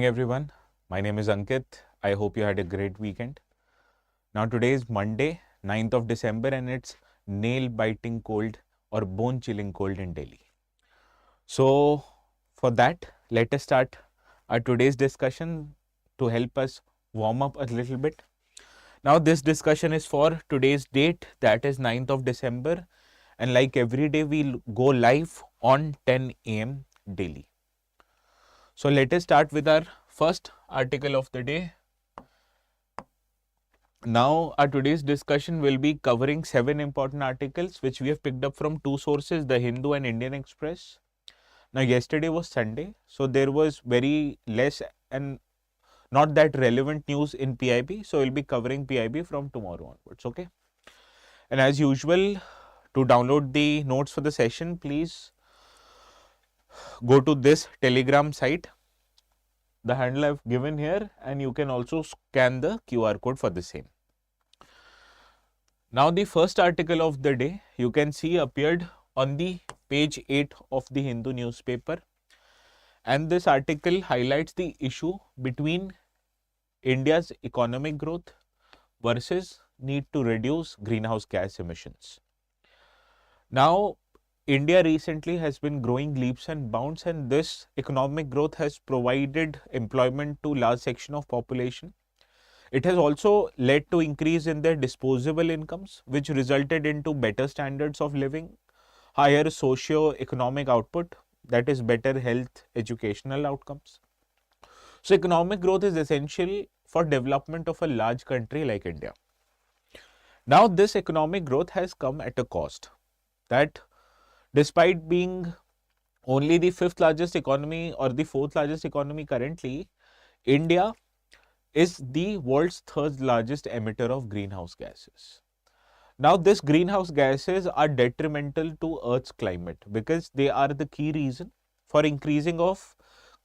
Everyone, my name is Ankit. I hope you had a great weekend. Now today is Monday, 9th of December and it's nail-biting cold or bone-chilling cold in Delhi. So for that, let us start our today's discussion to help us warm up a little bit. Now this discussion is for today's date, that is 9th of December, and like every day we'll go live on 10 a.m. daily. So let us start with our first article of the day. Now, our today's discussion will be covering 7 important articles which we have picked up from two sources, The Hindu and Indian Express. Now, yesterday was Sunday, so there was very less and not that relevant news in PIB. So, we'll be covering PIB from tomorrow onwards, okay? And as usual, to download the notes for the session, please go to this Telegram site. The handle I've given here, and you can also scan the QR code for the same. Now, the first article of the day you can see appeared on the page 8 of the Hindu newspaper, and this article highlights the issue between India's economic growth versus need to reduce greenhouse gas emissions. Now, India recently has been growing leaps and bounds, and this economic growth has provided employment to large section of population. It has also led to increase in their disposable incomes, which resulted into better standards of living, higher socio-economic output, that is better health, educational outcomes. So, economic growth is essential for development of a large country like India. Now, this economic growth has come at a cost that despite being only the 5th largest economy or the 4th largest economy currently, India is the world's 3rd largest emitter of greenhouse gases. Now, these greenhouse gases are detrimental to Earth's climate because they are the key reason for increasing of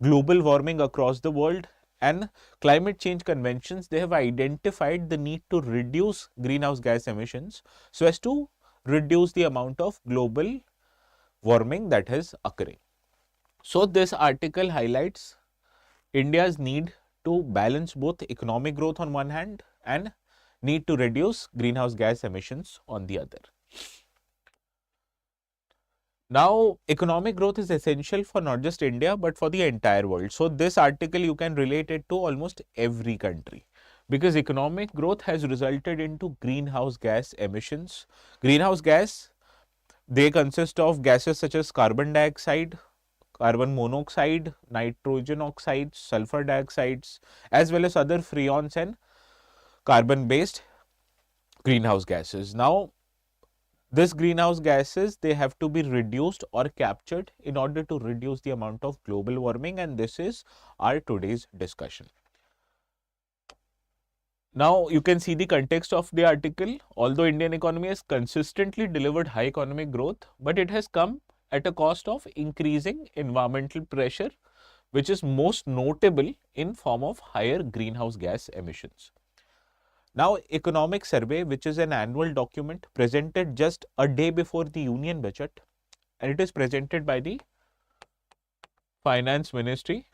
global warming across the world, and climate change conventions, they have identified the need to reduce greenhouse gas emissions so as to reduce the amount of global warming that is occurring. So, this article highlights India's need to balance both economic growth on one hand and need to reduce greenhouse gas emissions on the other. Now, economic growth is essential for not just India but for the entire world. So, this article you can relate it to almost every country because economic growth has resulted into greenhouse gas emissions. Greenhouse gas, they consist of gases such as carbon dioxide, carbon monoxide, nitrogen oxides, sulfur dioxides, as well as other freons and carbon based greenhouse gases. Now, these greenhouse gases, they have to be reduced or captured in order to reduce the amount of global warming, and this is our today's discussion. Now, you can see the context of the article. Although Indian economy has consistently delivered high economic growth, but it has come at a cost of increasing environmental pressure, which is most notable in form of higher greenhouse gas emissions. Now, Economic Survey, which is an annual document presented just a day before the Union Budget, and it is presented by the Finance Ministry,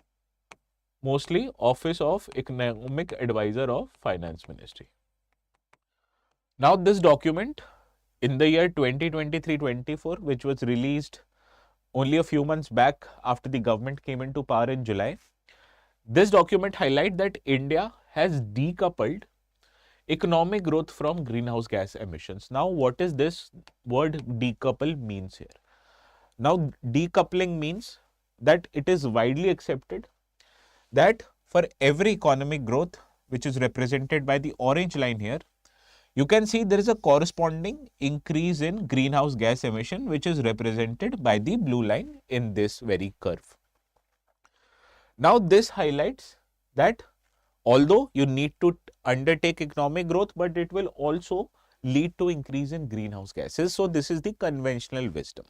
mostly Office of Economic Advisor of Finance Ministry. Now, this document in the year 2023-24, which was released only a few months back after the government came into power in July, this document highlights that India has decoupled economic growth from greenhouse gas emissions. Now, what is this word decouple means here? Now, decoupling means that it is widely accepted that for every economic growth, which is represented by the orange line here, you can see there is a corresponding increase in greenhouse gas emission, which is represented by the blue line in this very curve. Now, this highlights that although you need to undertake economic growth, but it will also lead to increase in greenhouse gases. So, this is the conventional wisdom.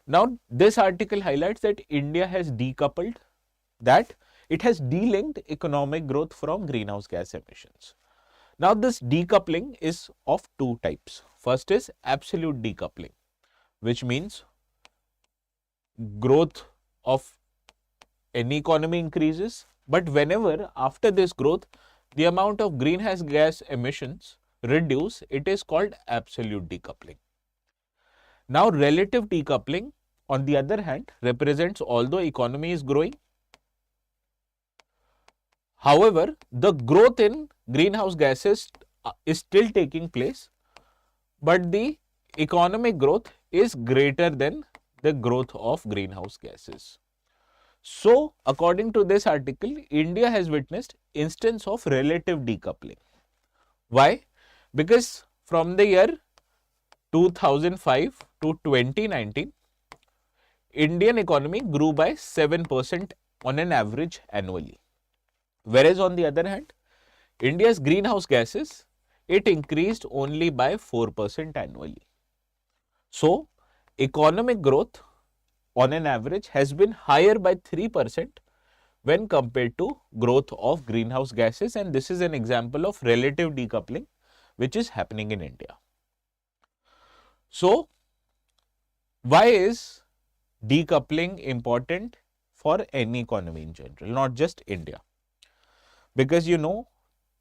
Now, this article highlights that India has decoupled, that it has delinked economic growth from greenhouse gas emissions. Now, this decoupling is of two types. First is absolute decoupling, which means growth of any economy increases But whenever after this growth, the amount of greenhouse gas emissions reduce, it is called absolute decoupling. Now, relative decoupling, on the other hand, represents although economy is growing, however, the growth in greenhouse gases is still taking place, but the economic growth is greater than the growth of greenhouse gases. So, according to this article, India has witnessed instance of relative decoupling. Why? Because from the year 2005 to 2019, Indian economy grew by 7% on an average annually. Whereas on the other hand, India's greenhouse gases, it increased only by 4% annually. So, economic growth on an average has been higher by 3% when compared to growth of greenhouse gases, and this is an example of relative decoupling which is happening in India. So, why is decoupling important for any economy in general, not just India? Because you know,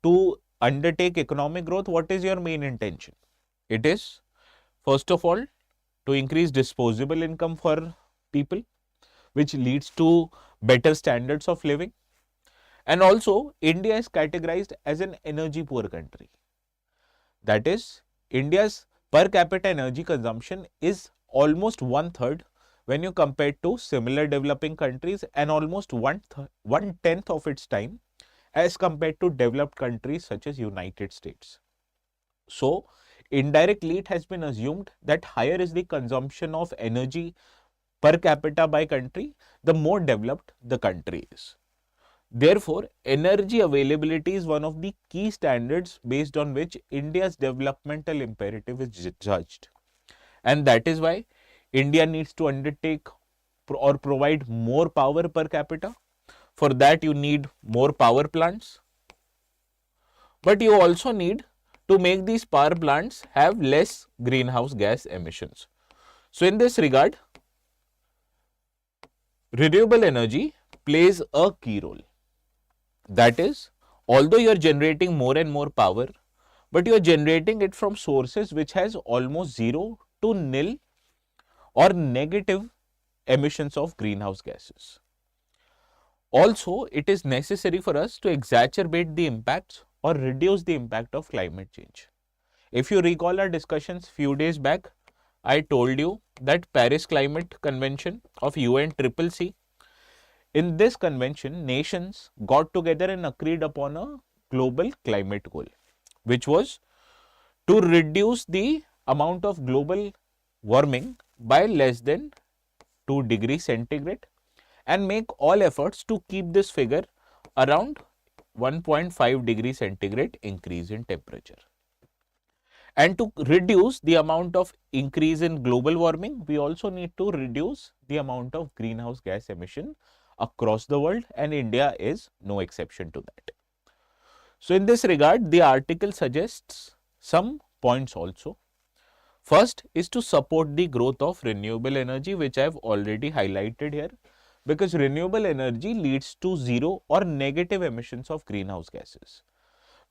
to undertake economic growth, what is your main intention? It is, first of all, to increase disposable income for people, which leads to better standards of living. And also, India is categorized as an energy poor country. That is, India's per capita energy consumption is almost 1/3 when you compare to similar developing countries, and almost one tenth of its time as compared to developed countries such as United States. So, indirectly it has been assumed that higher is the consumption of energy per capita by country, the more developed the country is. Therefore, energy availability is one of the key standards based on which India's developmental imperative is judged. And that is why India needs to undertake or provide more power per capita. For that, you need more power plants. But you also need to make these power plants have less greenhouse gas emissions. So, in this regard, renewable energy plays a key role. That is, although you are generating more and more power, but you are generating it from sources which has almost zero to nil or negative emissions of greenhouse gases. Also, it is necessary for us to exacerbate the impacts or reduce the impact of climate change. If you recall our discussions few days back, I told you that Paris Climate Convention of UNCCC, in this convention, nations got together and agreed upon a global climate goal, which was to reduce the amount of global warming by less than 2 degrees centigrade and make all efforts to keep this figure around 1.5 degrees centigrade increase in temperature. And to reduce the amount of increase in global warming, we also need to reduce the amount of greenhouse gas emission across the world, and India is no exception to that. So, in this regard, the article suggests some points also. First is to support the growth of renewable energy, which I have already highlighted here, because renewable energy leads to zero or negative emissions of greenhouse gases.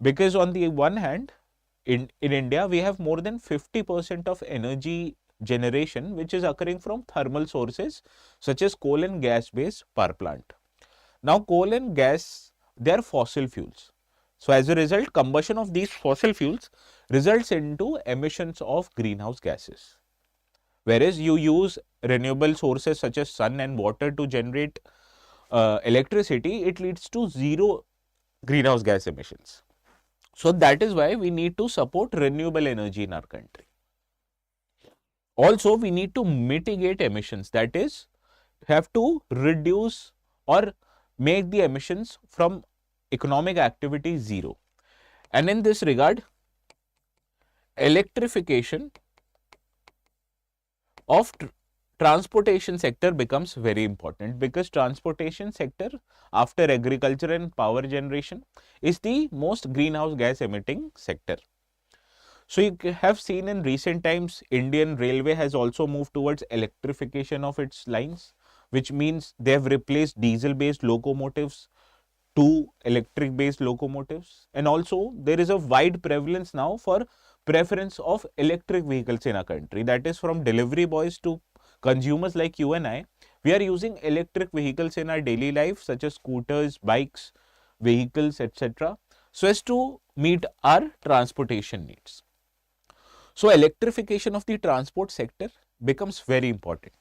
Because on the one hand, in India, we have more than 50% of energy generation which is occurring from thermal sources such as coal and gas based power plant. Now, coal and gas, they are fossil fuels. So, as a result, combustion of these fossil fuels results into emissions of greenhouse gases. Whereas you use renewable sources such as sun and water to generate electricity, it leads to zero greenhouse gas emissions. So, that is why we need to support renewable energy in our country. Also, we need to mitigate emissions, that is, have to reduce or make the emissions from economic activity zero. And in this regard, electrification of transportation sector becomes very important, because transportation sector after agriculture and power generation is the most greenhouse gas emitting sector. So, you have seen in recent times, Indian Railway has also moved towards electrification of its lines, which means they have replaced diesel based locomotives to electric based locomotives, and also there is a wide prevalence now for preference of electric vehicles in our country. That is, from delivery boys to consumers like you and I, we are using electric vehicles in our daily life, such as scooters, bikes, vehicles, etc., so as to meet our transportation needs. So electrification of the transport sector becomes very important.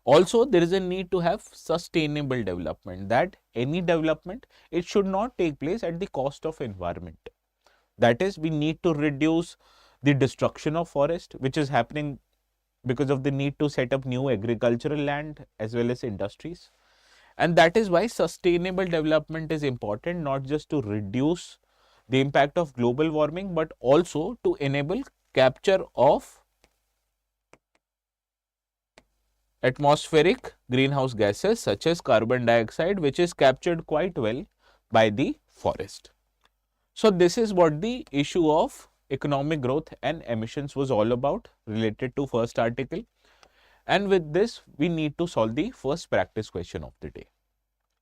Also, there is a need to have sustainable development, that any development, it should not take place at the cost of environment. That is, we need to reduce the destruction of forest, which is happening because of the need to set up new agricultural land as well as industries. And that is why sustainable development is important, not just to reduce the impact of global warming, but also to enable capture of atmospheric greenhouse gases such as carbon dioxide, which is captured quite well by the forest. So this is what the issue of economic growth and emissions was all about, related to first article. And with this, we need to solve the first practice question of the day.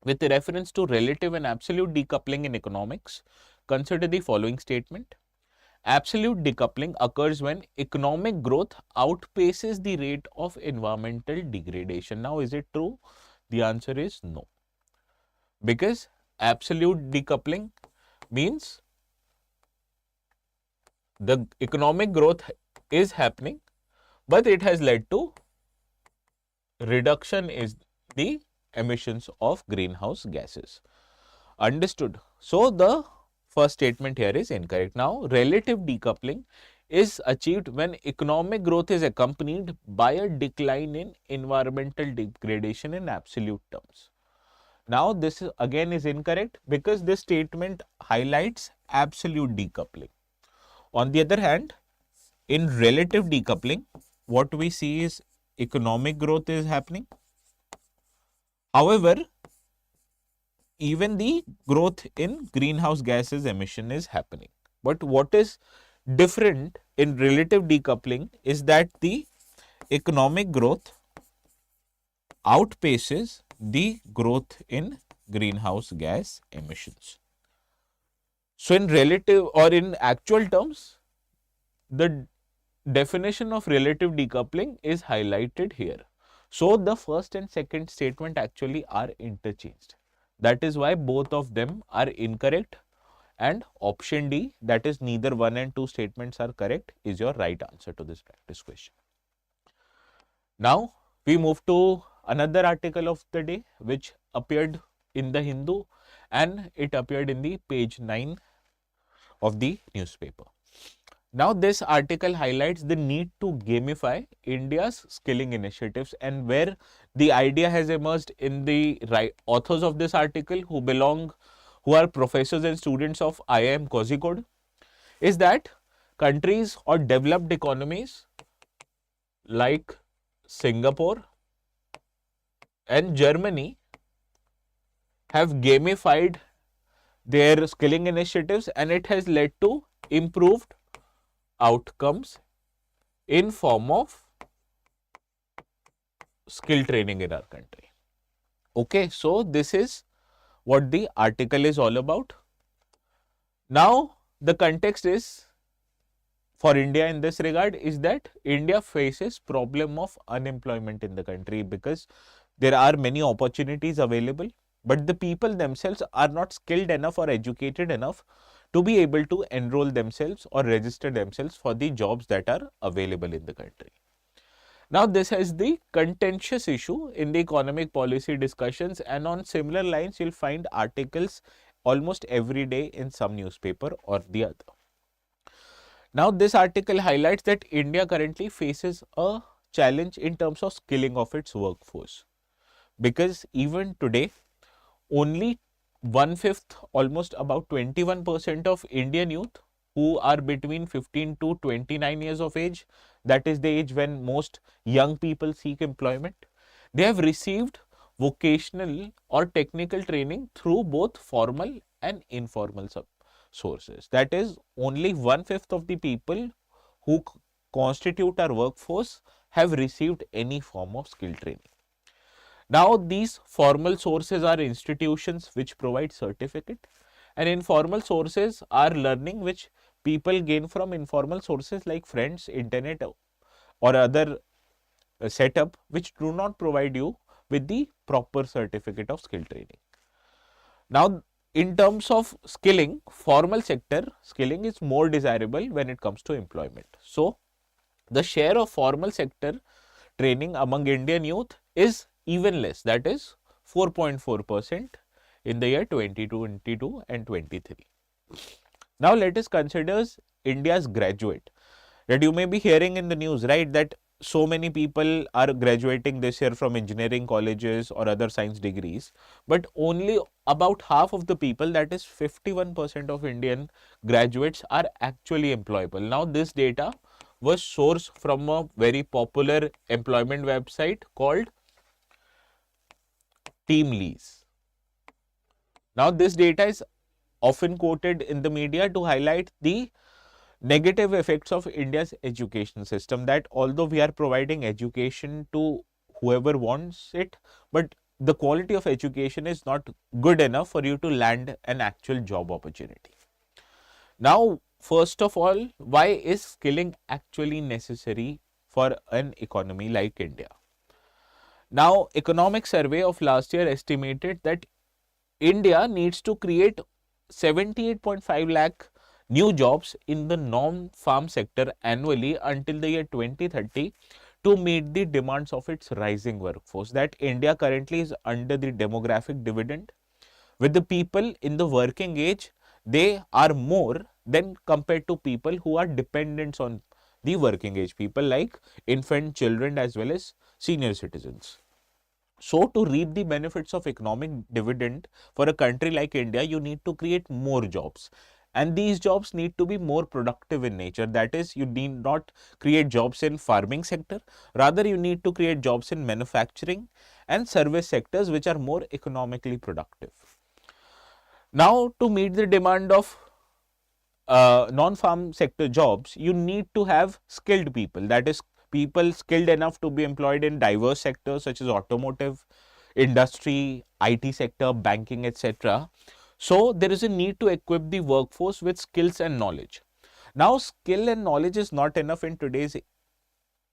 With reference to relative and absolute decoupling in economics, consider the following statement. Absolute decoupling occurs when economic growth outpaces the rate of environmental degradation. Now, is it true? The answer is no. Because absolute decoupling means the economic growth is happening, but it has led to reduction in the emissions of greenhouse gases. Understood? So, the first statement here is incorrect. Now, relative decoupling is achieved when economic growth is accompanied by a decline in environmental degradation in absolute terms. Now, this again is incorrect because this statement highlights absolute decoupling. On the other hand, in relative decoupling, what we see is economic growth is happening. However, even the growth in greenhouse gases emission is happening. But what is different in relative decoupling is that the economic growth outpaces the growth in greenhouse gas emissions. So, in relative or in actual terms, the definition of relative decoupling is highlighted here. So, the first and second statement actually are interchanged. That is why both of them are incorrect, and option D, that is neither 1 and 2 statements are correct, is your right answer to this practice question. Now, we move to another article of the day which appeared in the Hindu, and it appeared in the page 9 of the newspaper. Now, this article highlights the need to gamify India's skilling initiatives, and where the idea has emerged in the authors of this article who are professors and students of IIM Kozhikode, is that countries or developed economies like Singapore and Germany have gamified their skilling initiatives, and it has led to improved outcomes in form of skill training in our country. Okay, so this is what the article is all about. Now, the context is for India in this regard is that India faces problem of unemployment in the country because there are many opportunities available, but the people themselves are not skilled enough or educated enough to be able to enroll themselves or register themselves for the jobs that are available in the country. Now, this is the contentious issue in the economic policy discussions, and on similar lines, you'll find articles almost every day in some newspaper or the other. Now, this article highlights that India currently faces a challenge in terms of skilling of its workforce, because even today, only 1/5, almost about 21% of Indian youth who are between 15 to 29 years of age, that is the age when most young people seek employment, they have received vocational or technical training through both formal and informal sources. That is, only 1/5 of the people who constitute our workforce have received any form of skill training. Now, these formal sources are institutions which provide certificate, and informal sources are learning which people gain from informal sources like friends, internet, or other setup which do not provide you with the proper certificate of skill training. Now, in terms of skilling, formal sector skilling is more desirable when it comes to employment. So, the share of formal sector training among Indian youth is even less, that is 4.4% in the year 2022 and 23. Now, let us consider India's graduate. That you may be hearing in the news, right, that so many people are graduating this year from engineering colleges or other science degrees, but only about half of the people, that is 51% of Indian graduates, are actually employable. Now, this data was sourced from a very popular employment website called TeamLease. Now, this data is often quoted in the media to highlight the negative effects of India's education system, that although we are providing education to whoever wants it, but the quality of education is not good enough for you to land an actual job opportunity. Now, first of all, why is skilling actually necessary for an economy like India? Now, economic survey of last year estimated that India needs to create 78.5 lakh new jobs in the non-farm sector annually until the year 2030 to meet the demands of its rising workforce. That India currently is under the demographic dividend. With the people in the working age, they are more than compared to people who are dependents on the working age people like infant children as well as senior citizens. So, to reap the benefits of economic dividend for a country like India, you need to create more jobs. And these jobs need to be more productive in nature. That is, you need not create jobs in farming sector. Rather, you need to create jobs in manufacturing and service sectors which are more economically productive. Now, to meet the demand of non-farm sector jobs, you need to have skilled people. That is, people skilled enough to be employed in diverse sectors such as automotive, industry, IT sector, banking, etc. So, there is a need to equip the workforce with skills and knowledge. Now, skill and knowledge is not enough in today's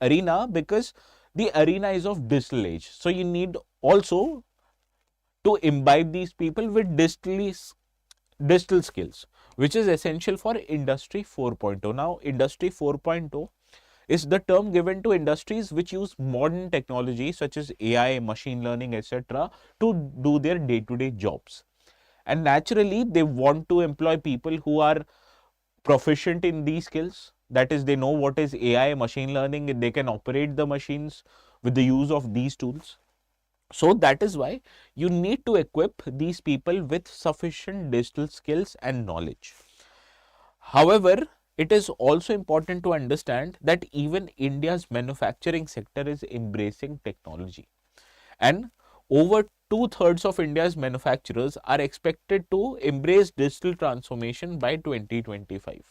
arena because the arena is of digital age. So, you need also to imbibe these people with digital skills, which is essential for Industry 4.0. Now, Industry 4.0 is the term given to industries which use modern technology such as AI, machine learning, etc. to do their day-to-day jobs. And naturally, they want to employ people who are proficient in these skills. That is, they know what is AI, machine learning, and they can operate the machines with the use of these tools. So, that is why you need to equip these people with sufficient digital skills and knowledge. However, it is also important to understand that even India's manufacturing sector is embracing technology, and over two-thirds of India's manufacturers are expected to embrace digital transformation by 2025.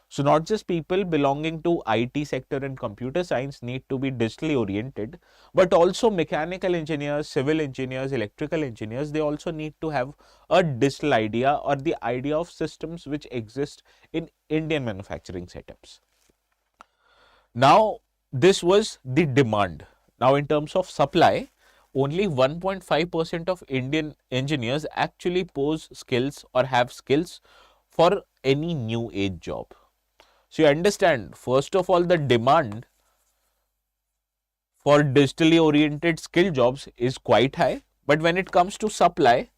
So, not just people belonging to IT sector and computer science need to be digitally oriented, but also mechanical engineers, civil engineers, electrical engineers, they also need to have a digital idea or the idea of systems which exist in Indian manufacturing setups. Now, this was the demand. Now, in terms of supply, only 1.5% of Indian engineers actually pose skills or have skills for any new age job. So, you understand, first of all, the demand for digitally oriented skill jobs is quite high, but when it comes to supply,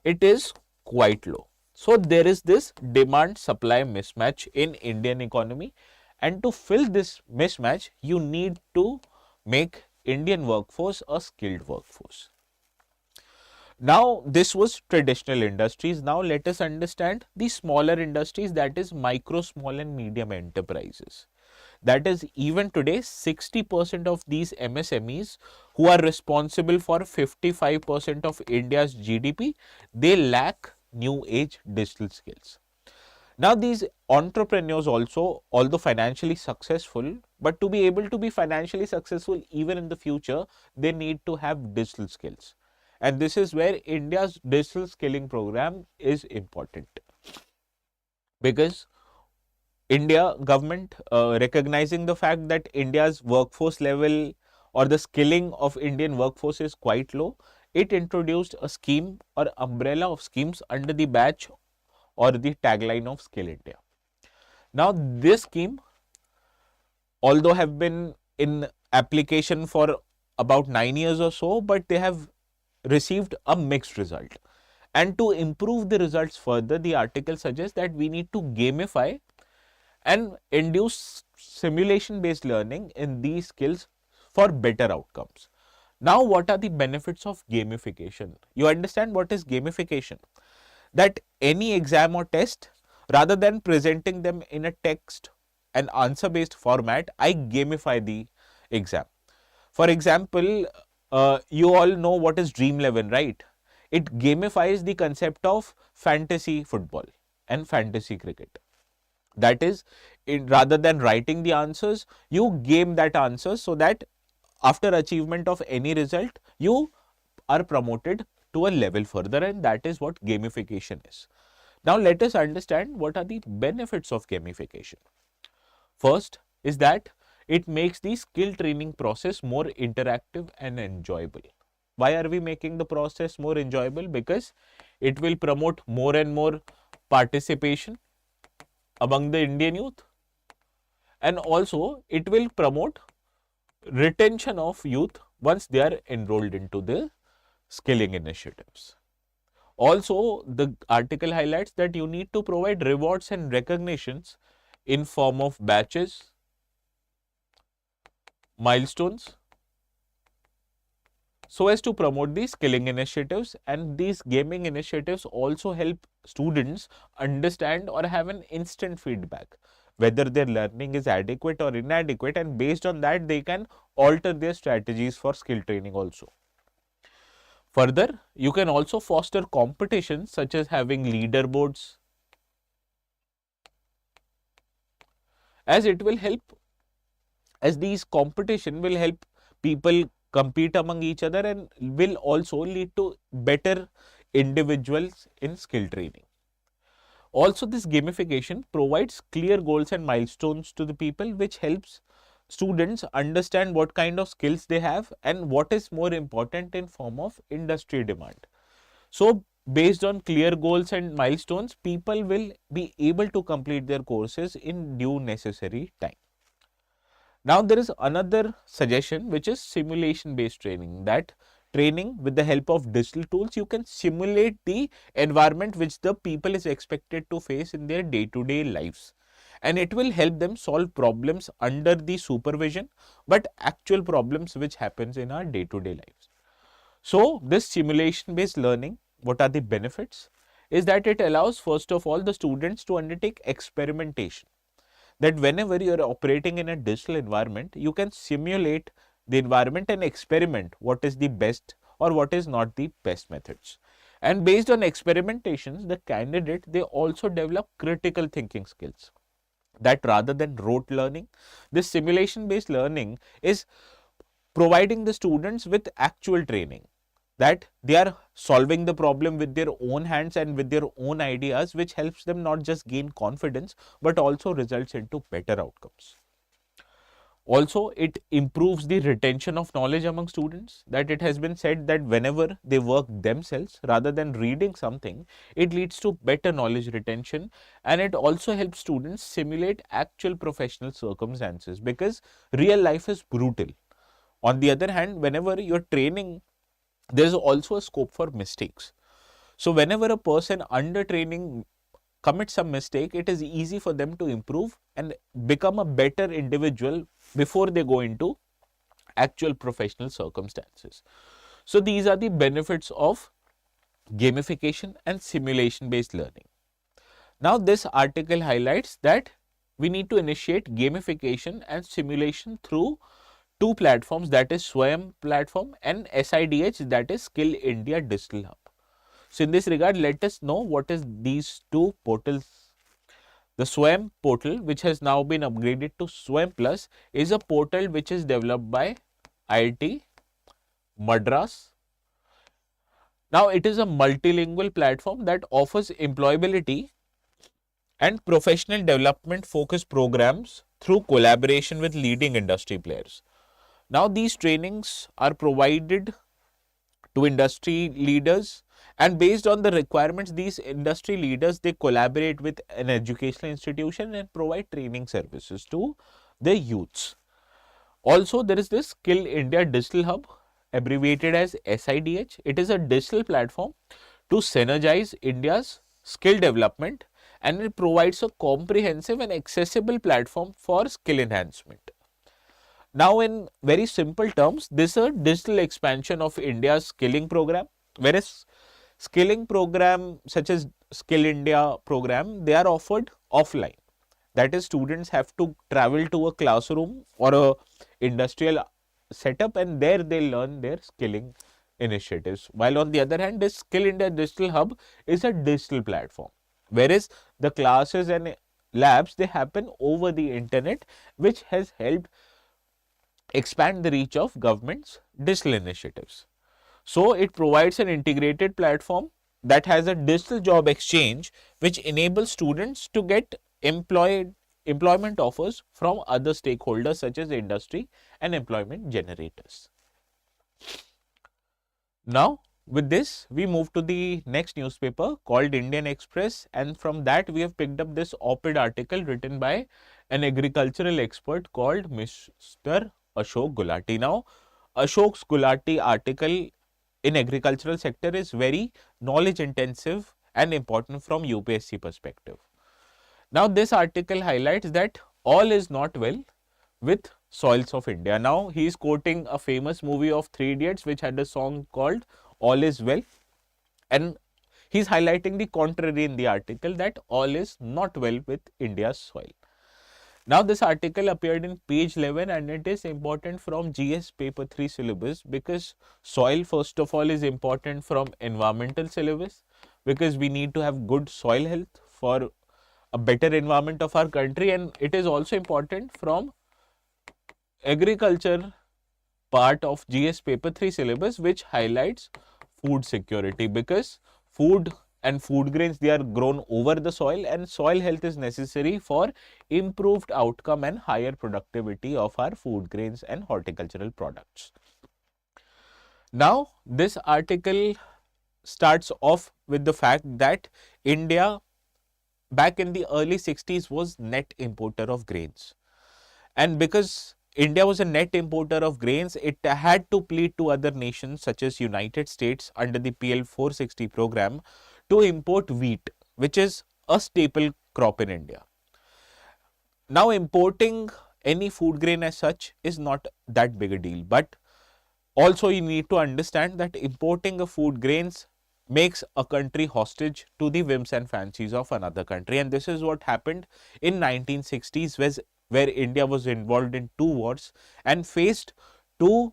it is quite low. So, there is this demand supply mismatch in Indian economy, and to fill this mismatch, you need to make Indian workforce a skilled workforce. Now, this was traditional industries. Now, let us understand the smaller industries, that is micro, small and medium enterprises. That is, even today, 60% of these MSMEs who are responsible for 55% of India's GDP, they lack new age digital skills. Now, these entrepreneurs also, although financially successful, but to be able to be financially successful even in the future, they need to have digital skills. And this is where India's digital skilling program is important, because India government, recognizing the fact that India's workforce level or the skilling of Indian workforce is quite low, it introduced a scheme or umbrella of schemes under the badge or the tagline of Skill India. Now, this scheme, although have been in application for about 9 years or so, but they have received a mixed result. And to improve the results further, the article suggests that we need to gamify and induce simulation based learning in these skills for better outcomes. Now, what are the benefits of gamification? You understand what is gamification? That any exam or test, rather than presenting them in a text and answer based format, I gamify the exam. For example, you all know what is Dream 11, right? It gamifies the concept of fantasy football and fantasy cricket. That is, rather than writing the answers, you game that answer so that after achievement of any result, you are promoted to a level further, and that is what gamification is. Now, let us understand what are the benefits of gamification. First is that it makes the skill training process more interactive and enjoyable. Why are we making the process more enjoyable? Because it will promote more and more participation among the Indian youth, and also it will promote retention of youth once they are enrolled into the skilling initiatives. Also, the article highlights that you need to provide rewards and recognitions in form of batches, milestones, so as to promote these skilling initiatives. And these gaming initiatives also help students understand or have an instant feedback whether their learning is adequate or inadequate, and based on that they can alter their strategies for skill training also. Further, you can also foster competitions such as having leaderboards, as it will help, as these competition will help people compete among each other and will also lead to better individuals in skill training. Also, this gamification provides clear goals and milestones to the people, which helps students understand what kind of skills they have and what is more important in form of industry demand. So, based on clear goals and milestones, people will be able to complete their courses in due necessary time. Now, there is another suggestion, which is simulation based training. That training with the help of digital tools, you can simulate the environment which the people is expected to face in their day-to-day lives, and it will help them solve problems under the supervision, but actual problems which happens in our day-to-day lives. So, this simulation based learning, what are the benefits? Is that it allows first of all the students to undertake experimentation. That whenever you are operating in a digital environment, you can simulate the environment and experiment what is the best or what is not the best methods. And based on experimentations, the candidate, they also develop critical thinking skills. That rather than rote learning, this simulation based learning is providing the students with actual training, that they are solving the problem with their own hands and with their own ideas, which helps them not just gain confidence but also results into better outcomes. Also, it improves the retention of knowledge among students. That it has been said that whenever they work themselves rather than reading something, it leads to better knowledge retention, and it also helps students simulate actual professional circumstances, because real life is brutal. On the other hand, whenever you're training, there is also a scope for mistakes. So whenever a person under training commits some mistake, it is easy for them to improve and become a better individual before they go into actual professional circumstances. So these are the benefits of gamification and simulation based learning. Now this article highlights that we need to initiate gamification and simulation through two platforms, that is Swayam platform and SIDH, that is Skill India Digital Hub. So in this regard, let us know what is these two portals. The SWAYAM portal, which has now been upgraded to SWAYAM Plus, is a portal which is developed by IIT Madras. Now, it is a multilingual platform that offers employability and professional development focused programs through collaboration with leading industry players. Now, these trainings are provided to industry leaders, and based on the requirements, these industry leaders, they collaborate with an educational institution and provide training services to the youths. Also, there is this Skill India Digital Hub, abbreviated as SIDH. It is a digital platform to synergize India's skill development, and it provides a comprehensive and accessible platform for skill enhancement. Now, in very simple terms, this is a digital expansion of India's skilling program, whereas skilling program such as Skill India program, they are offered offline. That is, students have to travel to a classroom or a industrial setup, and there they learn their skilling initiatives. While on the other hand, this Skill India Digital Hub is a digital platform, whereas the classes and labs, they happen over the internet, which has helped expand the reach of government's digital initiatives. So, it provides an integrated platform that has a digital job exchange which enables students to get employment offers from other stakeholders such as industry and employment generators. Now, with this, we move to the next newspaper called Indian Express, and from that we have picked up this op-ed article written by an agricultural expert called Mr. Ashok Gulati. Now, Ashok Gulati article in agricultural sector is very knowledge intensive and important from UPSC perspective. Now, this article highlights that all is not well with soils of India. Now, he is quoting a famous movie of Three Idiots which had a song called All is Well, and he is highlighting the contrary in the article, that all is not well with India's soil. Now, this article appeared in page 11 and it is important from GS paper 3 syllabus, because soil first of all is important from environmental syllabus, because we need to have good soil health for a better environment of our country, and it is also important from agriculture part of GS paper 3 syllabus, which highlights food security, because food and food grains, they are grown over the soil, and soil health is necessary for improved outcome and higher productivity of our food grains and horticultural products. Now, this article starts off with the fact that India back in the early 60s was net importer of grains, and because India was a net importer of grains, it had to plead to other nations such as United States under the PL 460 program to import wheat, which is a staple crop in India. Now, importing any food grain as such is not that big a deal, but also you need to understand that importing a food grains makes a country hostage to the whims and fancies of another country, and this is what happened in 1960s, where India was involved in 2 wars and faced 2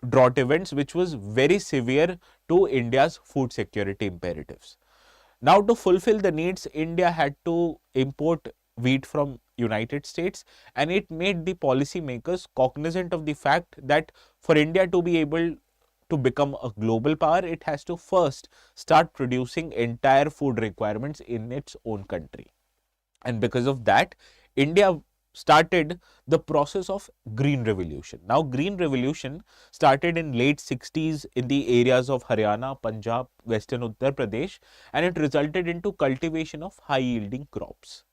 drought events which was very severe to India's food security imperatives. Now, to fulfill the needs, India had to import wheat from United States, and it made the policy makers cognizant of the fact that for India to be able to become a global power, it has to first start producing entire food requirements in its own country. And because of that, India started the process of Green Revolution. Now, Green Revolution started in late 60s in the areas of Haryana, Punjab, Western Uttar Pradesh, and it resulted into cultivation of high yielding crops.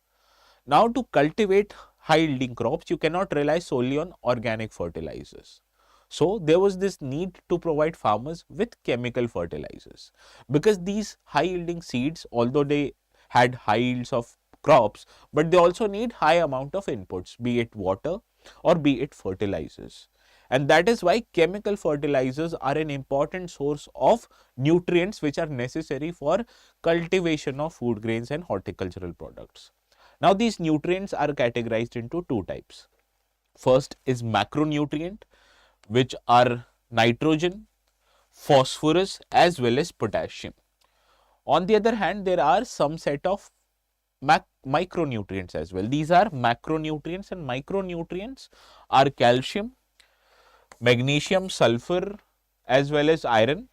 Now, to cultivate high yielding crops, you cannot rely solely on organic fertilizers. So, there was this need to provide farmers with chemical fertilizers, because these high yielding seeds, although they had high yields of crops, but they also need high amount of inputs, be it water or be it fertilizers. And that is why chemical fertilizers are an important source of nutrients which are necessary for cultivation of food grains and horticultural products. Now, these nutrients are categorized into 2 types. First is macronutrient, which are nitrogen, phosphorus as well as potassium. On the other hand, there are some set of micronutrients as well. These are macronutrients, and micronutrients are calcium, magnesium, sulfur, as well as iron.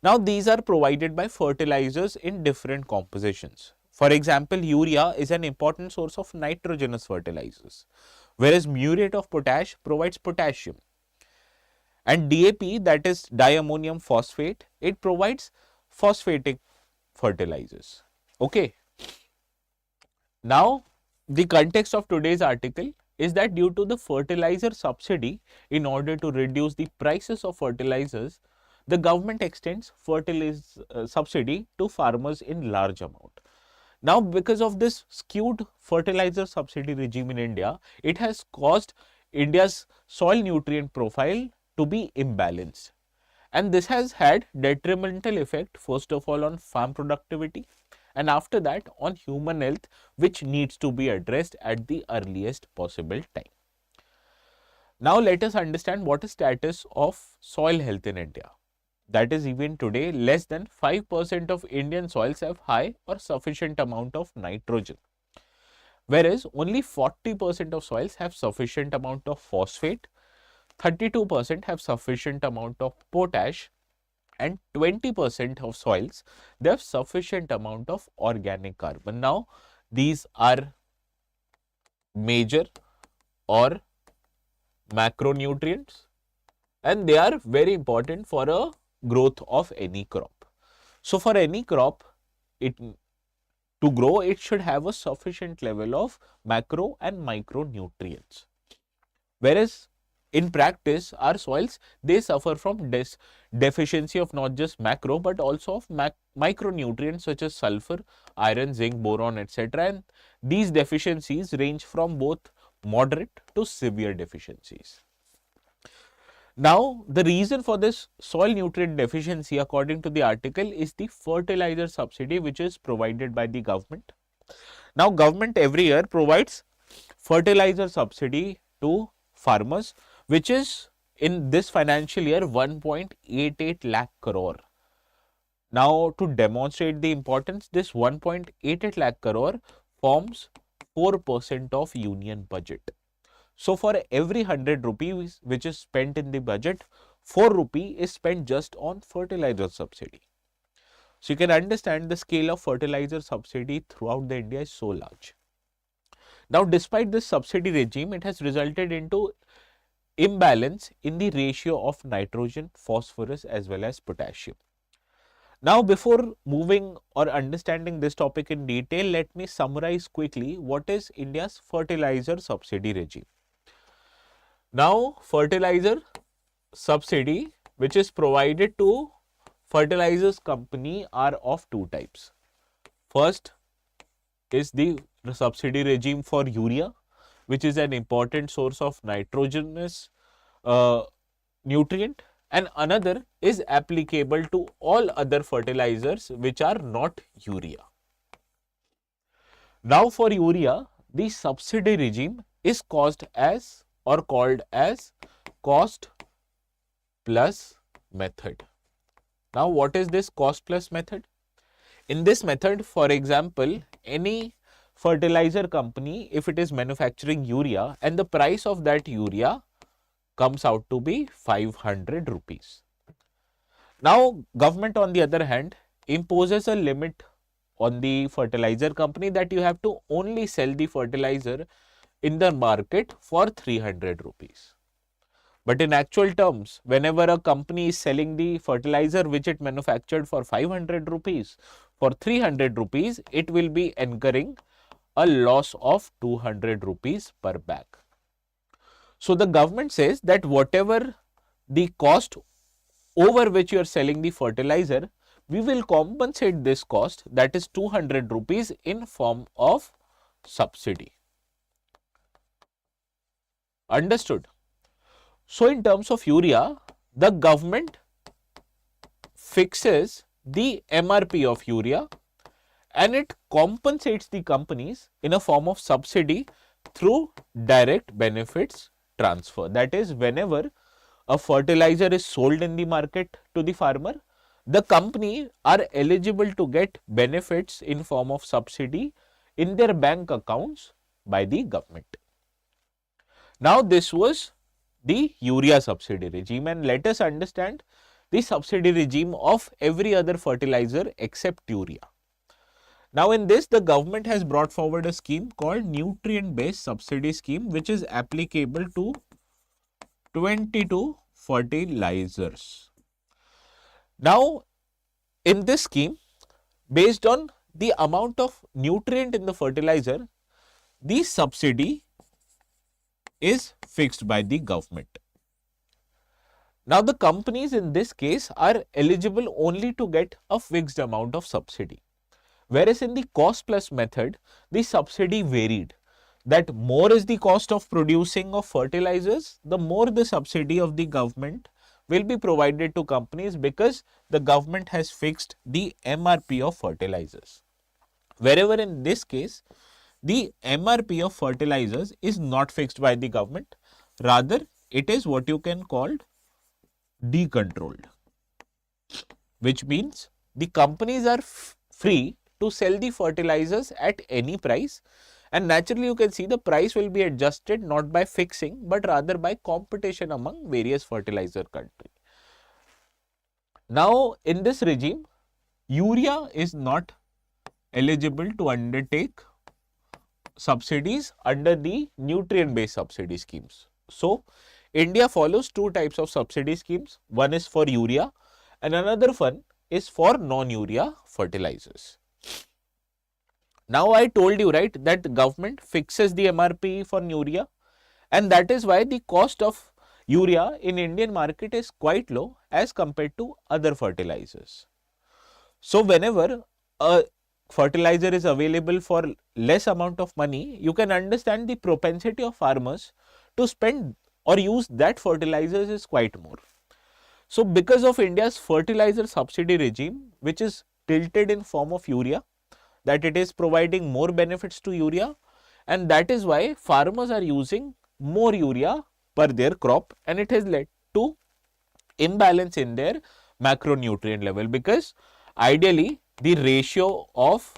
Now, these are provided by fertilizers in different compositions. For example, urea is an important source of nitrogenous fertilizers, whereas muriate of potash provides potassium. And DAP, that is diammonium phosphate, it provides phosphatic fertilizers. Okay. Now, the context of today's article is that due to the fertilizer subsidy, in order to reduce the prices of fertilizers, the government extends fertilizer subsidy to farmers in large amount. Now, because of this skewed fertilizer subsidy regime in India, it has caused India's soil nutrient profile to be imbalanced. And this has had detrimental effect, first of all, on farm productivity, and after that on human health, which needs to be addressed at the earliest possible time. Now, let us understand what is status of soil health in India. That is, even today, less than 5% of Indian soils have high or sufficient amount of nitrogen, whereas only 40% of soils have sufficient amount of phosphate, 32% have sufficient amount of potash, and 20% of soils, they have sufficient amount of organic carbon. Now, these are major or macronutrients, and they are very important for a growth of any crop. So, for any crop, to grow, it should have a sufficient level of macro and micronutrients. Whereas in practice, our soils, they suffer from deficiency of not just macro but also of micronutrients such as sulfur, iron, zinc, boron, etc. And these deficiencies range from both moderate to severe deficiencies. Now, the reason for this soil nutrient deficiency, according to the article, is the fertilizer subsidy which is provided by the government. Now, government every year provides fertilizer subsidy to farmers, which is in this financial year 1.88 lakh crore. Now, to demonstrate the importance, this 1.88 lakh crore forms 4% of union budget. So, for every 100 rupees which is spent in the budget, 4 rupee is spent just on fertilizer subsidy. So, you can understand the scale of fertilizer subsidy throughout the India is so large. Now, despite this subsidy regime, it has resulted into imbalance in the ratio of nitrogen, phosphorus as well as potassium. Now, before moving or understanding this topic in detail, let me summarize quickly what is India's fertilizer subsidy regime. Now, fertilizer subsidy which is provided to fertilizers company are of two types. First is the subsidy regime for urea, which is an important source of nitrogenous nutrient, and another is applicable to all other fertilizers which are not urea. Now, for urea, the subsidy regime is caused as or called as cost plus method. Now, what is this cost plus method? In this method, for example, any fertilizer company, if it is manufacturing urea and the price of that urea comes out to be 500 rupees. Now, government on the other hand imposes a limit on the fertilizer company that you have to only sell the fertilizer in the market for 300 rupees. But in actual terms, whenever a company is selling the fertilizer which it manufactured for 500 rupees, for 300 rupees, it will be incurring a loss of 200 rupees per bag. So, the government says that whatever the cost over which you are selling the fertilizer, we will compensate this cost, that is 200 rupees, in form of subsidy. Understood? So, in terms of urea, the government fixes the MRP of urea and it compensates the companies in a form of subsidy through direct benefits transfer. That is, whenever a fertilizer is sold in the market to the farmer, the company are eligible to get benefits in form of subsidy in their bank accounts by the government. Now, this was the urea subsidy regime, and let us understand the subsidy regime of every other fertilizer except urea. Now, in this, the government has brought forward a scheme called nutrient based subsidy scheme, which is applicable to 22 fertilizers. Now, in this scheme, based on the amount of nutrient in the fertilizer, the subsidy is fixed by the government. Now, the companies in this case are eligible only to get a fixed amount of subsidy. Whereas in the cost plus method, the subsidy varied. That more is the cost of producing of fertilizers, the more the subsidy of the government will be provided to companies, because the government has fixed the MRP of fertilizers. Wherever in this case, the MRP of fertilizers is not fixed by the government, rather it is what you can call decontrolled, which means the companies are free to sell the fertilizers at any price, and naturally you can see the price will be adjusted not by fixing but rather by competition among various fertilizer countries. Now, in this regime, urea is not eligible to undertake subsidies under the nutrient based subsidy schemes. So, India follows two types of subsidy schemes. One is for urea and another one is for non-urea fertilizers. Now, I told you, right, that the government fixes the MRP for urea, and that is why the cost of urea in Indian market is quite low as compared to other fertilizers. So, whenever a fertilizer is available for less amount of money, you can understand the propensity of farmers to spend or use that fertilizers is quite more. So, because of India's fertilizer subsidy regime, which is tilted in form of urea, that it is providing more benefits to urea, and that is why farmers are using more urea per their crop, and it has led to imbalance in their macronutrient level, because ideally the ratio of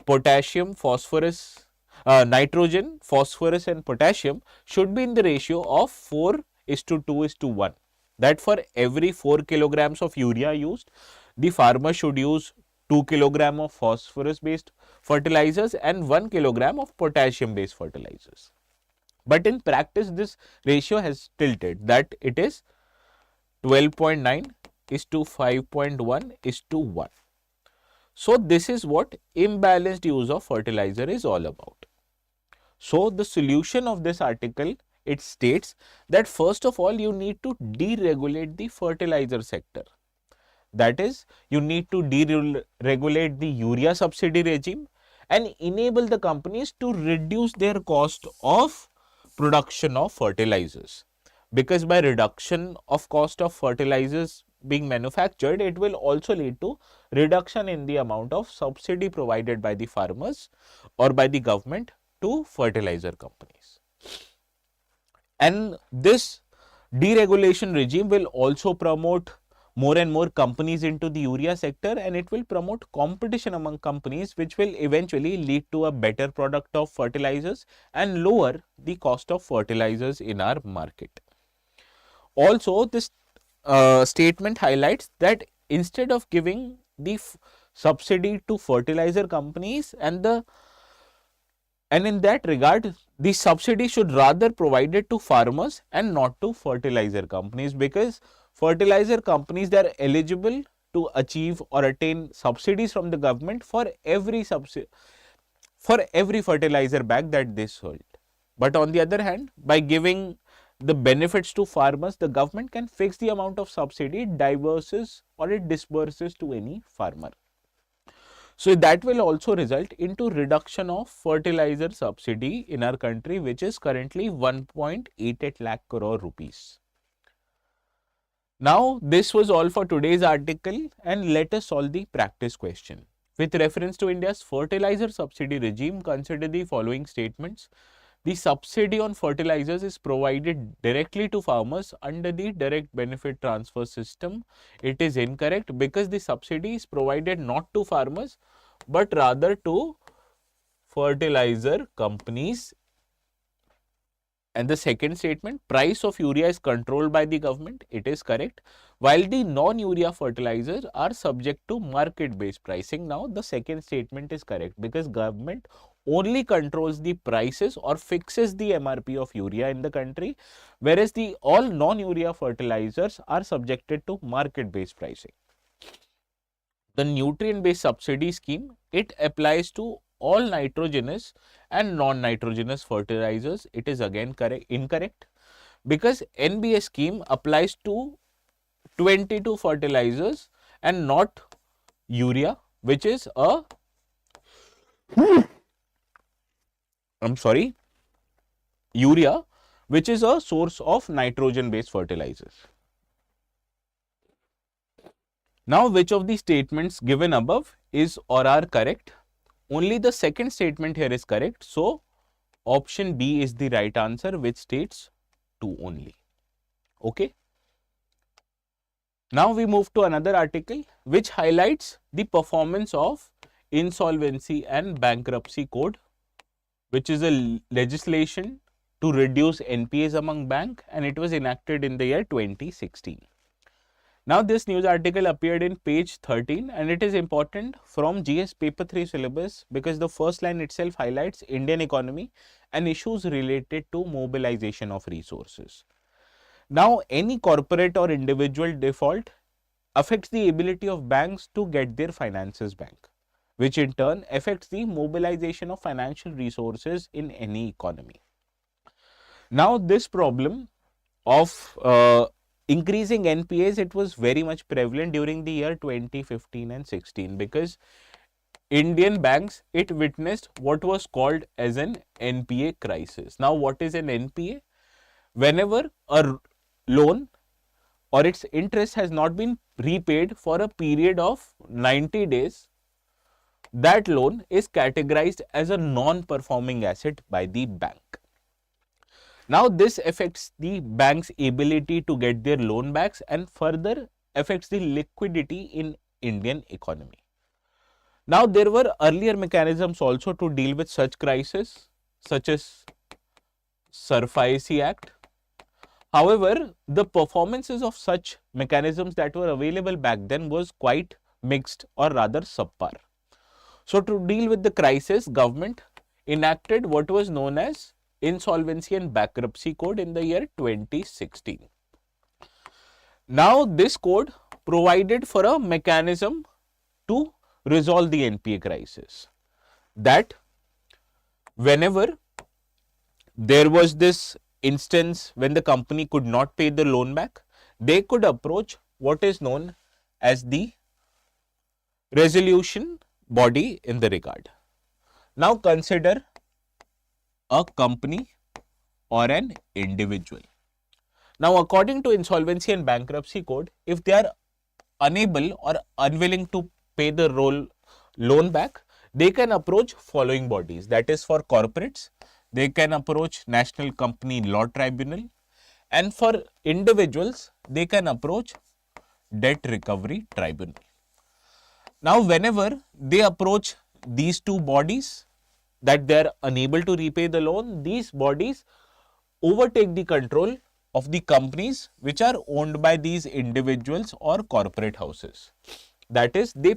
potassium, phosphorus, nitrogen, phosphorus and potassium should be in the ratio of 4:2:1. That for every 4 kilograms of urea used, the farmer should use 2 kilogram of phosphorus based fertilizers and 1 kilogram of potassium based fertilizers. But in practice, this ratio has tilted, that it is 12.9 is to 5.1 is to 1. So, this is what imbalanced use of fertilizer is all about. So, the solution of this article, it states that first of all you need to deregulate the fertilizer sector. That is, you need to deregulate the urea subsidy regime and enable the companies to reduce their cost of production of fertilizers. Because by reduction of cost of fertilizers being manufactured, it will also lead to reduction in the amount of subsidy provided by the farmers or by the government to fertilizer companies. And this deregulation regime will also promote more and more companies into the urea sector, and it will promote competition among companies, which will eventually lead to a better product of fertilizers and lower the cost of fertilizers in our market. Also, this statement highlights that instead of giving the subsidy to fertilizer companies, and in that regard, the subsidy should rather provided to farmers and not to fertilizer companies, because fertilizer companies, they are eligible to achieve or attain subsidies from the government for every fertilizer bag that they sold. But on the other hand, by giving the benefits to farmers, the government can fix the amount of subsidy it disburses to any farmer. So, that will also result into reduction of fertilizer subsidy in our country, which is currently 1.88 lakh crore rupees. Now, this was all for today's article, and let us solve the practice question. With reference to India's fertilizer subsidy regime, consider the following statements. The subsidy on fertilizers is provided directly to farmers under the direct benefit transfer system. It is incorrect, because the subsidy is provided not to farmers but rather to fertilizer companies. And the second statement, price of urea is controlled by the government. It is correct. While the non-urea fertilizers are subject to market-based pricing. Now, the second statement is correct because government only controls the prices or fixes the MRP of urea in the country, whereas the all non-urea fertilizers are subjected to market-based pricing. The nutrient-based subsidy scheme, it applies to all nitrogenous and non-nitrogenous fertilizers. It is again incorrect because NBS scheme applies to 22 fertilizers and not urea, which is a urea, which is a source of nitrogen-based fertilizers. Now, which of the statements given above is or are correct? Only the second statement here is correct. So, option B is the right answer, which states 2 only. Okay. Now, we move to another article which highlights the performance of Insolvency and Bankruptcy Code, which is a legislation to reduce NPAs among banks, and it was enacted in the year 2016. Now, this news article appeared in page 13 and it is important from GS paper 3 syllabus because the first line itself highlights Indian economy and issues related to mobilization of resources. Now, any corporate or individual default affects the ability of banks to get their finances back, which in turn affects the mobilization of financial resources in any economy. Now, this problem of increasing NPAs, it was very much prevalent during the year 2015 and 16 because Indian banks, it witnessed what was called as an NPA crisis. Now, what is an NPA? Whenever a loan or its interest has not been repaid for a period of 90 days, that loan is categorized as a non-performing asset by the bank. Now, this affects the bank's ability to get their loan backs and further affects the liquidity in Indian economy. Now, there were earlier mechanisms also to deal with such crises, such as SARFAESI Act. However, the performances of such mechanisms that were available back then was quite mixed or rather subpar. So, to deal with the crisis, government enacted what was known as Insolvency and Bankruptcy Code in the year 2016. Now, this code provided for a mechanism to resolve the NPA crisis, that whenever there was this instance when the company could not pay the loan back, they could approach what is known as the resolution body in the regard. Now, consider a company or an individual. Now, according to Insolvency and Bankruptcy Code, if they are unable or unwilling to pay the loan back, they can approach following bodies. That is, for corporates, they can approach National Company Law Tribunal, and for individuals, they can approach Debt Recovery Tribunal. Now, whenever they approach these two bodies that they are unable to repay the loan, these bodies overtake the control of the companies which are owned by these individuals or corporate houses. That is, they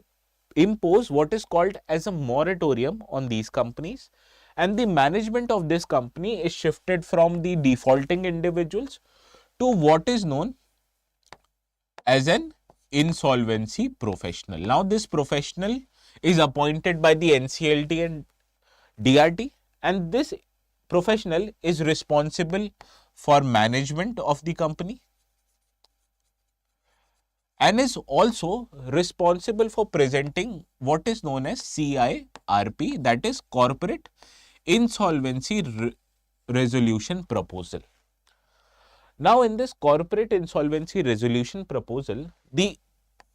impose what is called as a moratorium on these companies, and the management of this company is shifted from the defaulting individuals to what is known as an insolvency professional. Now, this professional is appointed by the NCLT and DRT, and this professional is responsible for management of the company and is also responsible for presenting what is known as CIRP, that is Corporate Insolvency Resolution Proposal. Now, in this Corporate Insolvency Resolution Proposal, the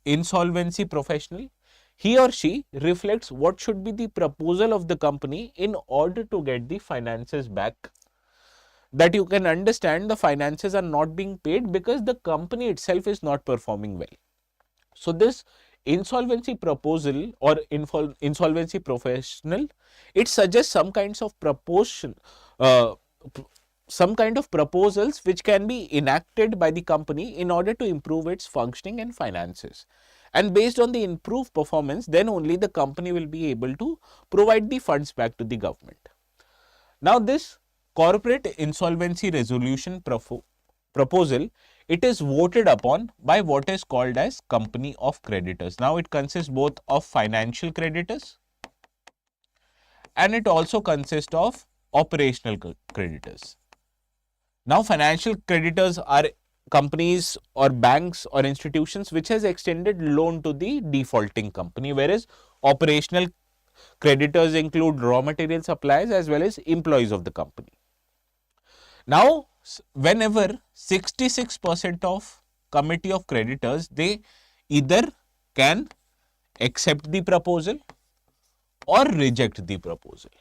insolvency professional, he or she reflects what should be the proposal of the company in order to get the finances back. That you can understand, the finances are not being paid because the company itself is not performing well. So, this insolvency proposal or insolvency professional, it suggests some kinds of uh, some kind of proposals which can be enacted by the company in order to improve its functioning and finances. And based on the improved performance, then only the company will be able to provide the funds back to the government. Now, this corporate insolvency resolution proposal, it is voted upon by what is called as company of creditors. Now, it consists both of financial creditors and it also consists of operational creditors. Now, financial creditors are companies or banks or institutions which has extended loan to the defaulting company, whereas operational creditors include raw material suppliers as well as employees of the company. Now, whenever 66% of committee of creditors, they either can accept the proposal or reject the proposal.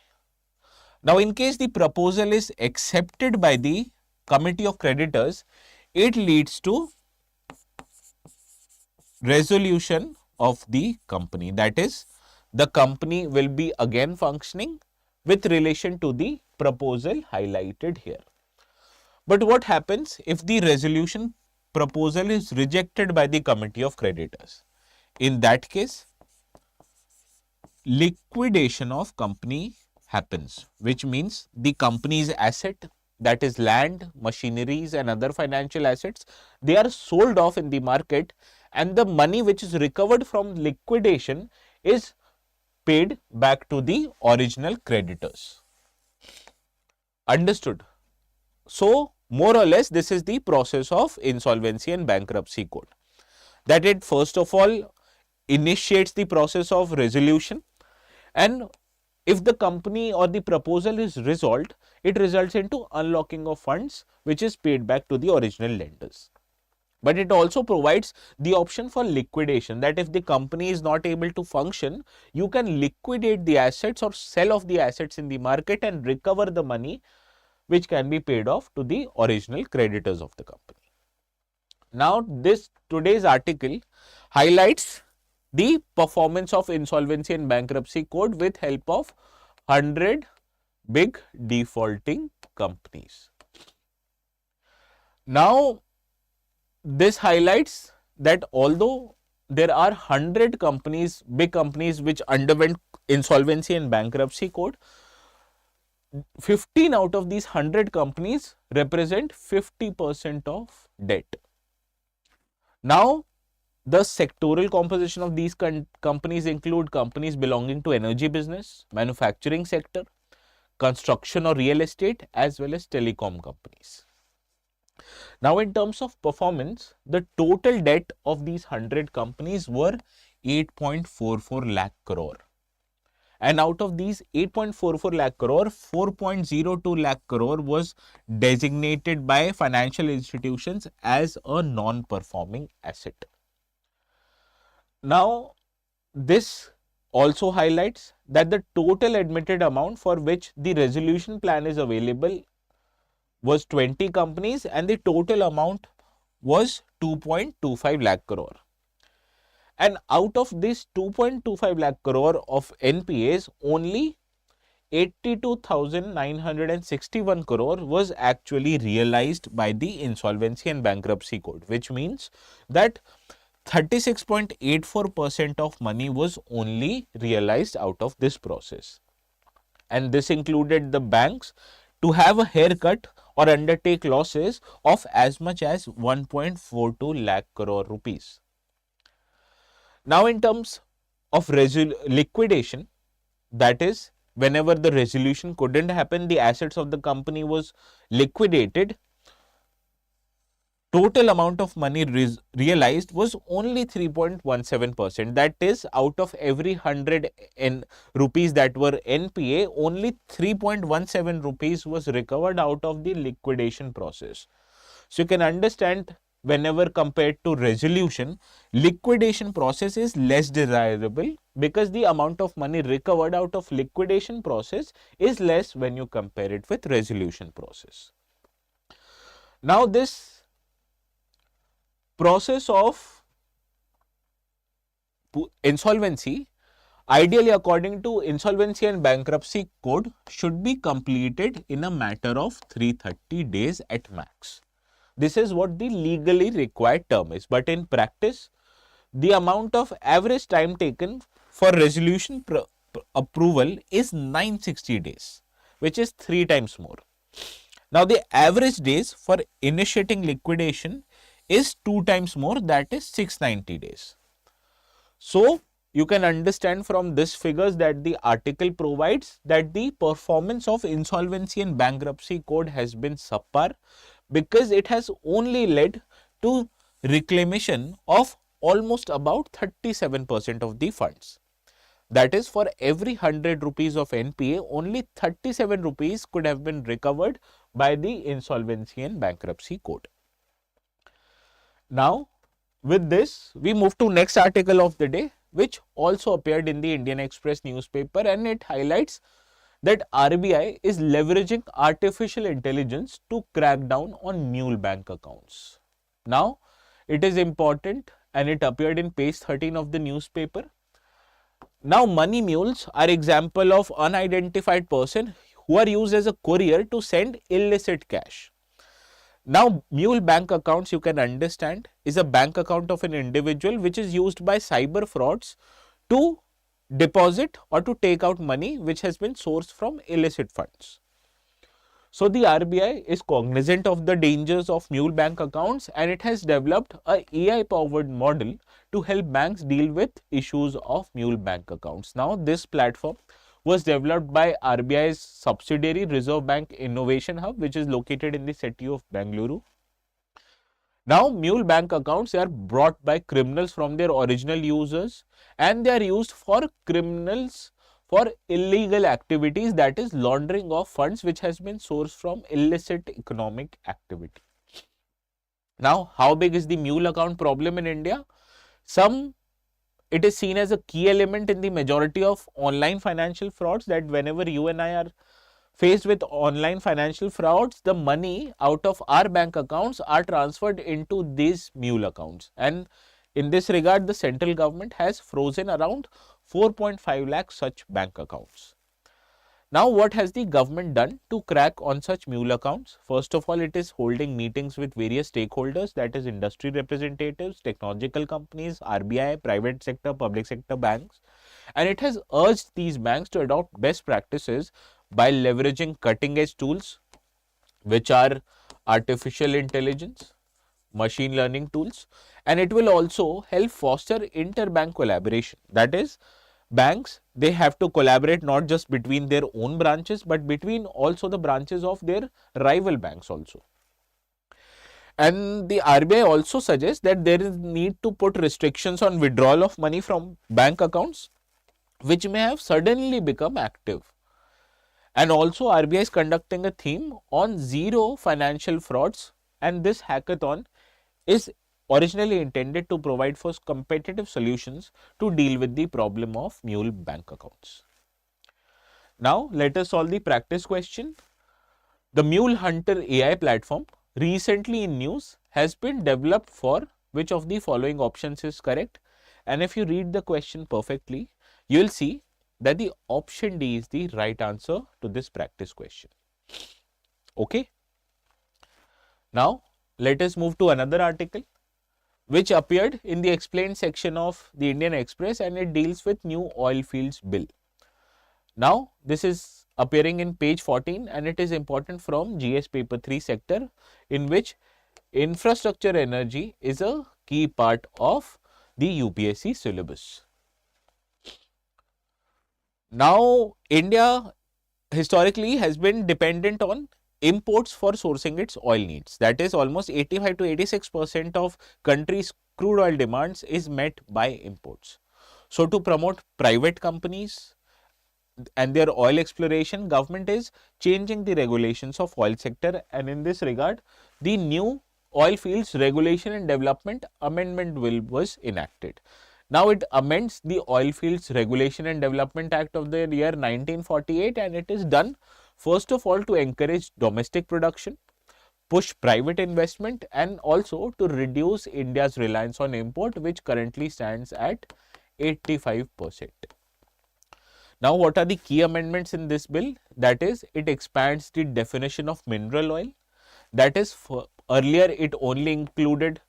Now, in case the proposal is accepted by the committee of creditors, it leads to resolution of the company. That is, the company will be again functioning with relation to the proposal highlighted here. But what happens if the resolution proposal is rejected by the committee of creditors? In that case, liquidation of company happens, which means the company's asset, that is land, machineries and other financial assets, they are sold off in the market and the money which is recovered from liquidation is paid back to the original creditors. Understood? So, more or less, this is the process of insolvency and bankruptcy code. That it first of all initiates the process of resolution, and if the company or the proposal is resolved, it results into unlocking of funds which is paid back to the original lenders. But it also provides the option for liquidation, that if the company is not able to function, you can liquidate the assets or sell off the assets in the market and recover the money which can be paid off to the original creditors of the company. Now, today's article highlights the performance of insolvency and bankruptcy code with help of 100 big defaulting companies. Now, this highlights that although there are 100 companies, big companies which underwent insolvency and bankruptcy code, 15 out of these 100 companies represent 50% of debt. Now, the sectoral composition of these companies include companies belonging to energy business, manufacturing sector, construction or real estate, as well as telecom companies. Now, in terms of performance, the total debt of these 100 companies were 8.44 lakh crore. And out of these 8.44 lakh crore, 4.02 lakh crore was designated by financial institutions as a non-performing asset. Now, this also highlights that the total admitted amount for which the resolution plan is available was 20 companies and the total amount was 2.25 lakh crore. And out of this 2.25 lakh crore of NPAs, only 82,961 crore was actually realized by the insolvency and bankruptcy code, which means that 36.84% of money was only realized out of this process. And this included the banks to have a haircut or undertake losses of as much as 1.42 lakh crore rupees. Now, in terms of liquidation, that is, whenever the resolution couldn't happen, the assets of the company was liquidated, total amount of money realized was only 3.17%. That is, out of every 100 rupees that were NPA, only 3.17 rupees was recovered out of the liquidation process. So, you can understand, whenever compared to resolution, liquidation process is less desirable because the amount of money recovered out of liquidation process is less when you compare it with resolution process. Now, this process of insolvency, ideally according to Insolvency and Bankruptcy Code, should be completed in a matter of 330 days at max. This is what the legally required term is, but in practice, the amount of average time taken for resolution approval is 960 days, which is 3 times more. Now, the average days for initiating liquidation is 2 times more, that is 690 days. So, you can understand from this figures that the article provides that the performance of Insolvency and Bankruptcy Code has been subpar, because it has only led to reclamation of almost about 37% of the funds. That is, for every 100 rupees of NPA, only 37 rupees could have been recovered by the Insolvency and Bankruptcy Code. Now, with this, we move to next article of the day, which also appeared in the Indian Express newspaper, and it highlights that RBI is leveraging artificial intelligence to crack down on mule bank accounts. Now, it is important and it appeared in page 13 of the newspaper. Now, money mules are example of unidentified person who are used as a courier to send illicit cash. Now, mule bank accounts, you can understand, is a bank account of an individual which is used by cyber frauds to deposit or to take out money which has been sourced from illicit funds. So, the RBI is cognizant of the dangers of mule bank accounts, and it has developed a AI powered model to help banks deal with issues of mule bank accounts. Now, this platform was developed by RBI's subsidiary Reserve Bank Innovation Hub, which is located in the city of Bengaluru. Now, mule bank accounts are brought by criminals from their original users, and they are used for criminals for illegal activities, that is laundering of funds which has been sourced from illicit economic activity. Now, how big is the mule account problem in India? It is seen as a key element in the majority of online financial frauds, that whenever you and I are faced with online financial frauds, the money out of our bank accounts are transferred into these mule accounts. And in this regard, the central government has frozen around 4.5 lakh such bank accounts. Now, what has the government done to crack on such mule accounts? First of all, it is holding meetings with various stakeholders, that is industry representatives, technological companies, RBI, private sector, public sector banks, and it has urged these banks to adopt best practices by leveraging cutting edge tools, which are artificial intelligence, machine learning tools, and it will also help foster interbank collaboration. That is, banks, they have to collaborate not just between their own branches, but between also the branches of their rival banks also. And the RBI also suggests that there is need to put restrictions on withdrawal of money from bank accounts which may have suddenly become active. And also, RBI is conducting a theme on zero financial frauds, and this hackathon is originally intended to provide for competitive solutions to deal with the problem of mule bank accounts. Now, let us solve the practice question. The Mule Hunter AI platform, recently in news, has been developed for which of the following options is correct? And if you read the question perfectly, you will see that the option D is the right answer to this practice question. Okay. Now, let us move to another article which appeared in the explained section of the Indian Express, and it deals with new Oilfields bill. Now, this is appearing in page 14, and it is important from GS paper 3 sector, in which infrastructure energy is a key part of the UPSC syllabus. Now, India historically has been dependent on imports for sourcing its oil needs. That is, almost 85 to 86% of country's crude oil demands is met by imports. So, to promote private companies and their oil exploration, government is changing the regulations of oil sector, and in this regard, the new Oilfields Regulation and Development Amendment Bill was enacted. Now, it amends the Oilfields Regulation and Development Act of the year 1948, and it is done first of all to encourage domestic production, push private investment, and also to reduce India's reliance on import, which currently stands at 85%. Now, what are the key amendments in this bill? That is, it expands the definition of mineral oil. That is, earlier it only included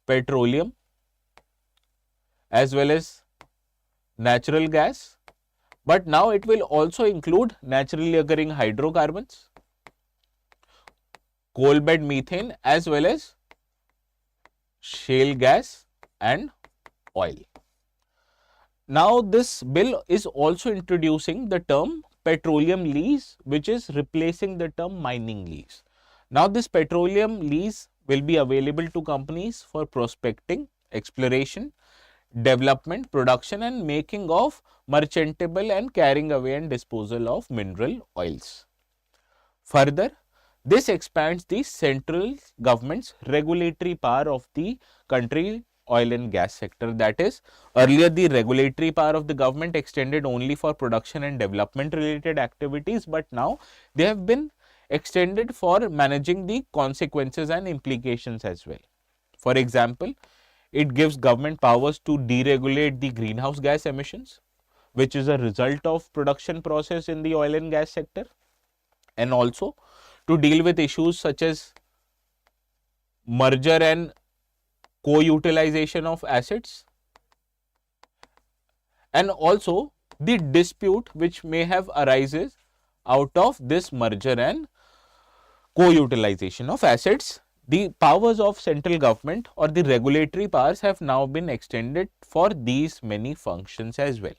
petroleum as well as natural gas, but now it will also include naturally occurring hydrocarbons, coal bed methane, as well as shale gas and oil. Now, this bill is also introducing the term petroleum lease, which is replacing the term mining lease. Now, this petroleum lease will be available to companies for prospecting, exploration, development, production and making of merchantable and carrying away and disposal of mineral oils. Further, this expands the central government's regulatory power of the country oil and gas sector. That is, earlier the regulatory power of the government extended only for production and development related activities, but now they have been extended for managing the consequences and implications as well. For example, it gives government powers to deregulate the greenhouse gas emissions, which is a result of production process in the oil and gas sector, and also to deal with issues such as merger and co-utilization of assets, and also the dispute which may have arises out of this merger and co-utilization of assets. The powers of central government or the regulatory powers have now been extended for these many functions as well.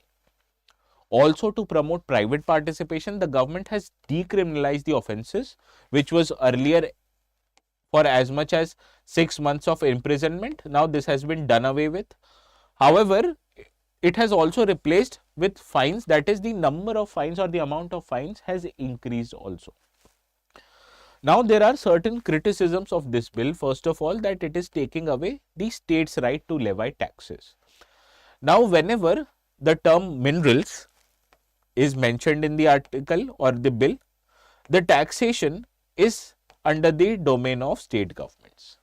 Also, to promote private participation, the government has decriminalized the offences which was earlier for as much as 6 months of imprisonment. Now, this has been done away with. However, it has also replaced with fines, that is, the number of fines or the amount of fines has increased also. Now, there are certain criticisms of this bill. First of all, that it is taking away the state's right to levy taxes. Now, whenever the term minerals is mentioned in the article or the bill, the taxation is under the domain of state governments.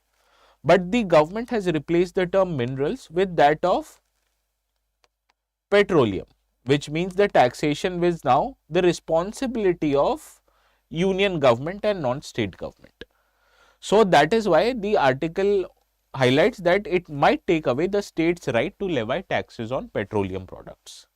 But the government has replaced the term minerals with that of petroleum, which means the taxation is now the responsibility of union government and non-state government. So, that is why the article highlights that it might take away the state's right to levy taxes on petroleum products.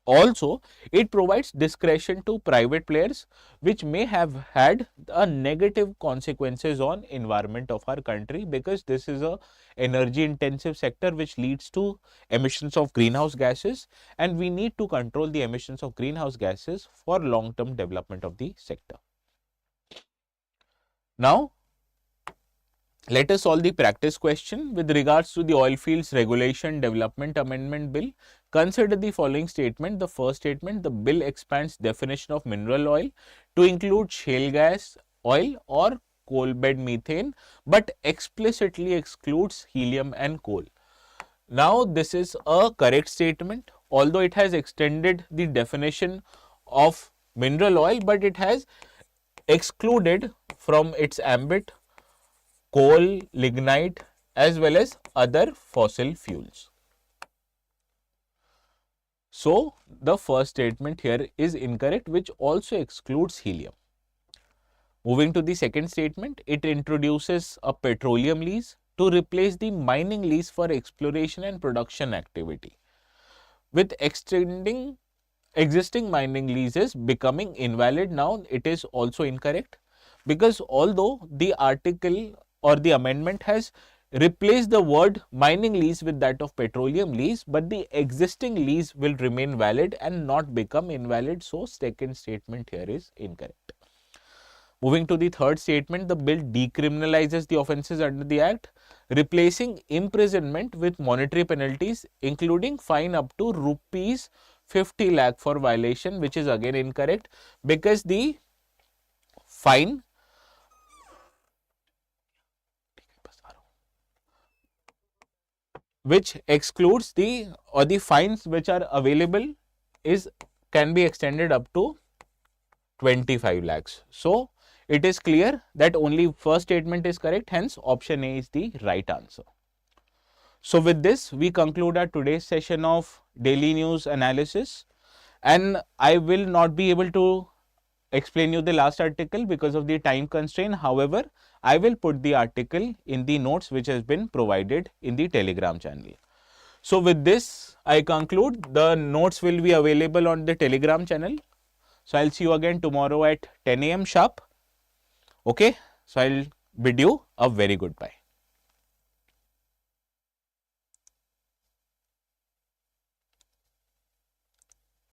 Also, it provides discretion to private players which may have had a negative consequences on environment of our country, because this is a energy intensive sector which leads to emissions of greenhouse gases, and we need to control the emissions of greenhouse gases for long term development of the sector. Now, let us solve the practice question with regards to the Oilfields Regulation Development Amendment Bill. Consider the following statement. The first statement, the bill expands definition of mineral oil to include shale gas oil or coal bed methane, but explicitly excludes helium and coal. Now, this is a correct statement, although it has extended the definition of mineral oil, but it has excluded from its ambit coal, lignite as well as other fossil fuels. So, the first statement here is incorrect, which also excludes helium. Moving to the second statement, it introduces a petroleum lease to replace the mining lease for exploration and production activity, with extending existing mining leases becoming invalid. Now, it is also incorrect, because although the article or the amendment has replaced the word mining lease with that of petroleum lease, but the existing lease will remain valid and not become invalid. So, second statement here is incorrect. Moving to the third statement, the bill decriminalizes the offences under the Act, replacing imprisonment with monetary penalties, including fine up to rupees 50 lakh for violation, which is again incorrect, because the fine which excludes the fines which are available can be extended up to 25 lakhs. So, it is clear that only first statement is correct, hence option A is the right answer. So with this, we conclude our today's session of daily news analysis, and I will not be able to explain you the last article because of the time constraint. However, I will put the article in the notes which has been provided in the Telegram channel. So with this, I conclude. The notes will be available on the Telegram channel. So I'll see you again tomorrow at 10 a.m. sharp. Okay. So I'll bid you a very good bye.